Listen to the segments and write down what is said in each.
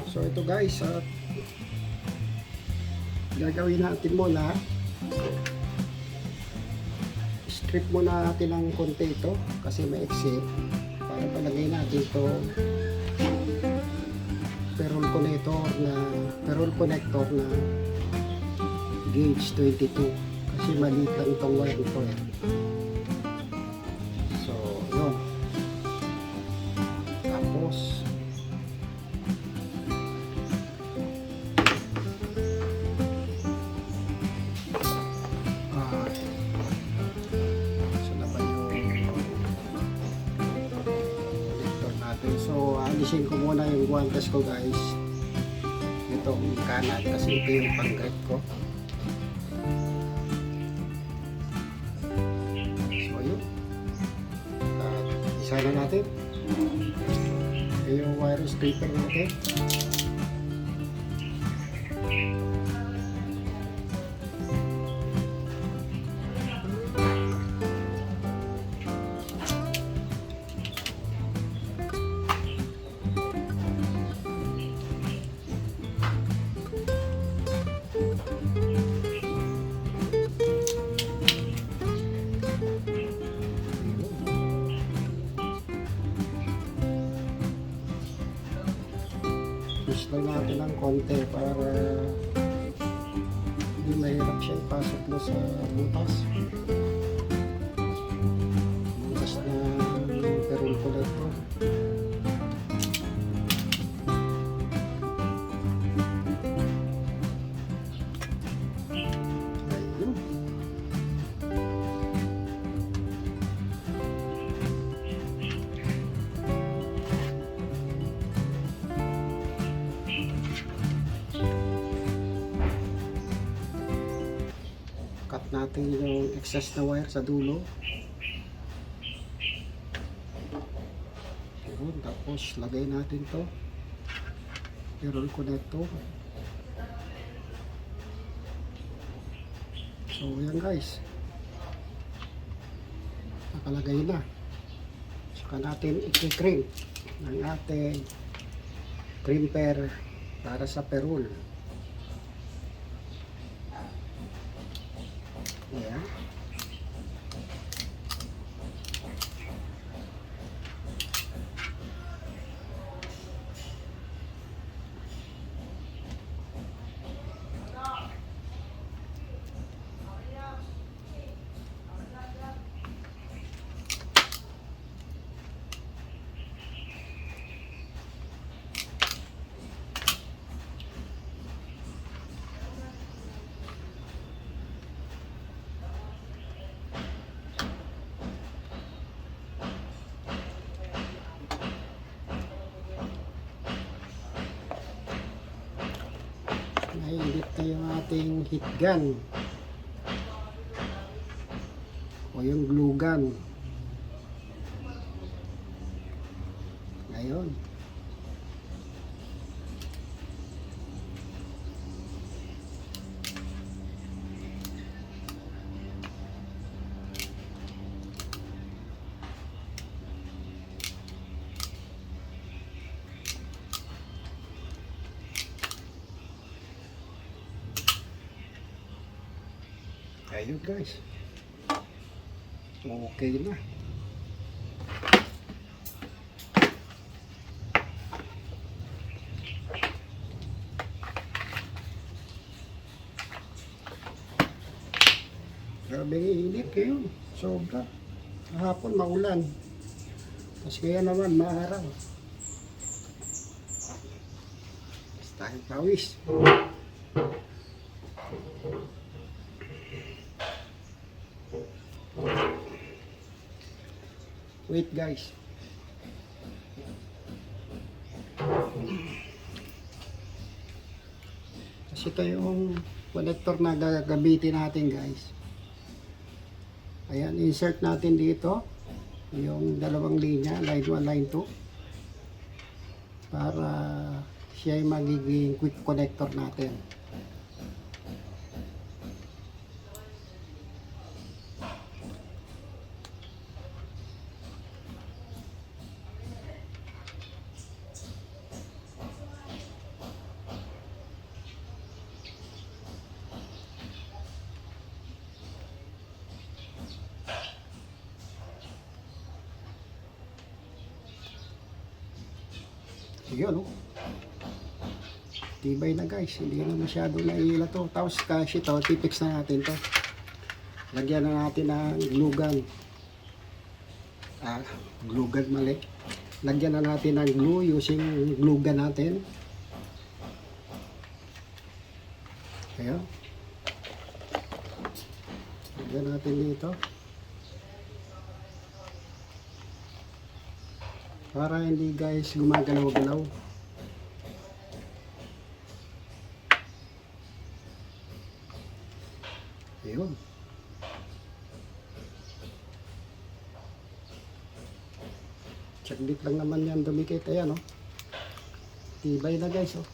So ito guys, gagawin natin muna, strip muna natin ng konti ito kasi may exit para palagay natin ito perol connector na gauge 22 kasi maliit lang itong wire ito eh. So yun, tapos alisin ko muna yung guantes ko guys, itong kanan kasi ito yung pang-grip ko. So yun, isa na natin yung wire stripper natin. Push lang natin ng konti para hindi mahirap siya ipasok na sa butas na perol connector. Ayun. Cut natin yung excess na wire sa dulo. Yun, tapos lagay natin to perol connector. So yan guys, nakalagay na. Saka natin i-crimp ng ating crimper para sa perol. Ayan. Naiinit na yung ating heat gun o yung glue gun. Ngayon ayun guys, okay na. Grabe init ngayon, sobra. Kahapon maulan, tapos kaya naman maaraw. Basta pawis. Wait guys, kasi ito yung connector na gagamitin natin guys. Ayan, insert natin dito yung dalawang linya, line 1, line 2, para siya yung magiging quick connector natin. Yun, oh. Tibay na guys, hindi na masyadong naihila to. Tapos kasi ito, tipix na natin to. Lagyan na natin ng glugan. Glugan mali. Lagyan na natin ng glue using glugan natin. Ayan. Lagyan natin dito. Para hindi guys gumagalaw-galaw. Ayun. Saglit lang naman yan dumikit. Ayan, oh. Tibay na guys, oh.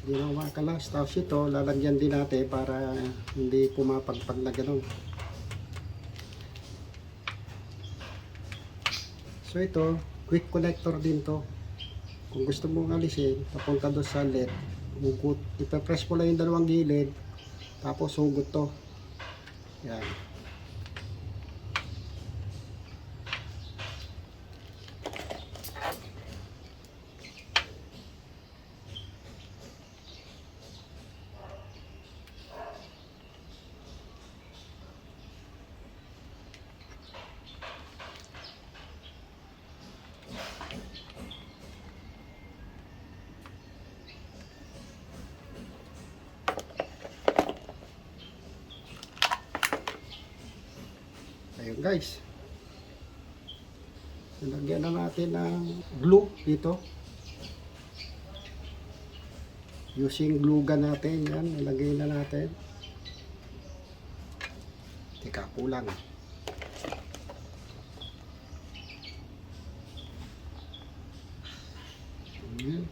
Hindi na umakalas. Tapos ito, lalagyan din natin para hindi pumapagpag na ganun. So ito, quick connector din to. Kung gusto mong alisin, papunta doon sa LED, hugot. Ipapress mo lang yung dalawang gilid, tapos hugot to. Yan. Ayun guys. Nilagyan na natin ng glue dito. Using glue gun natin. Yan, nilagay na natin. Teka, kulang. Ayan.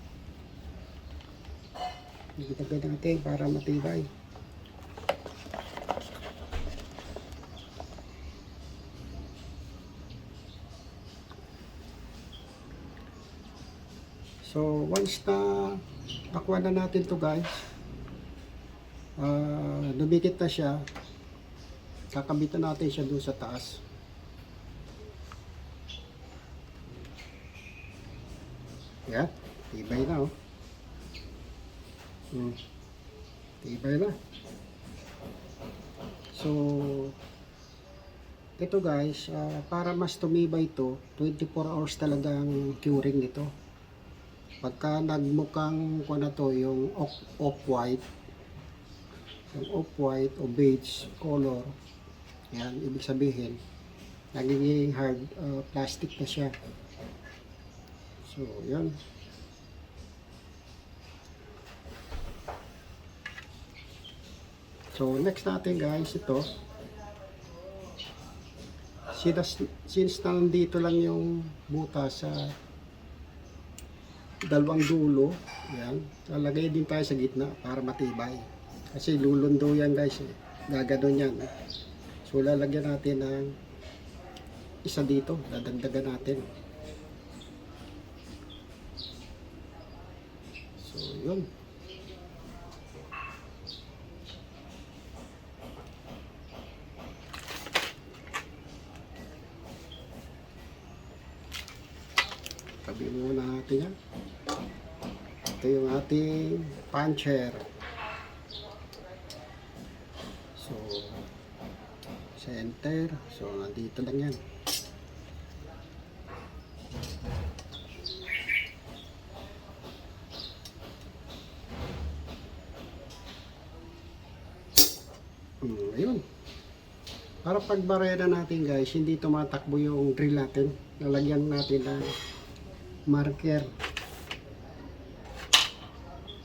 Nilagay natin para matibay. So, once na nakuha na natin to guys, dumikit na siya, kakabitan natin siya doon sa taas. Yan, tibay na, oh. Tibay na. So, ito guys, para mas tumibay to, 24 hours talagang curing nito. Pagka nagmukhang na to, yung off-white o beige color, yan, ibig sabihin nagiging hard plastic na siya. So yan. So next natin guys, ito since nandito lang yung butas sa dalawang dulo, yan, lalagay din tayo sa gitna para matibay. Kasi lulundo yan guys, gaganon yan. So lalagyan natin ng isa dito, dadagdagan natin. So yun. Tabi muna natin yan. Ito yung ating puncher. So, center. So, nandito lang yan. Ayun. Para pagbarera natin guys, hindi tumatakbo yung drill natin. Lalagyan natin ng marker.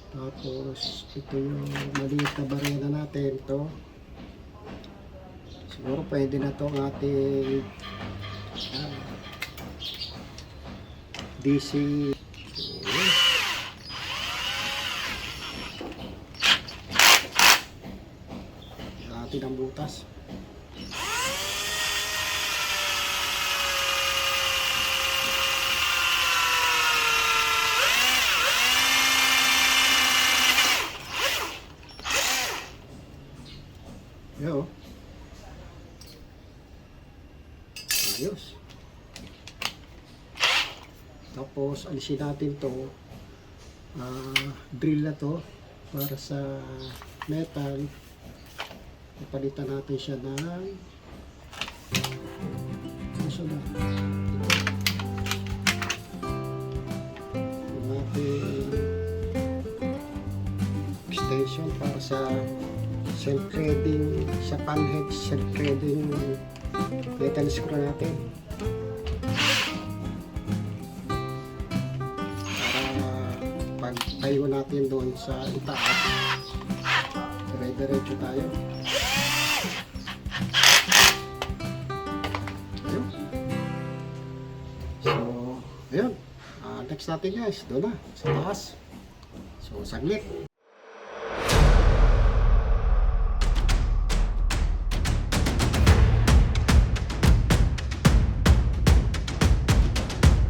Tapos ito yung maliit na barena natin to. Siguro pwede na to ang ating DC. Natin ang butas. Yo. Ayos. Tapos Tapos alisin natin to drill na to para sa metal. Ipalitan natin siya ng susunod. Yung ating extension para sa self-threading, sa panhead self-threading metal screw natin. Para pag tayo natin doon sa itaas, dire-diretso tayo. Ayun. So, ayun. Next natin guys, doon na, sa taas. So, saglit.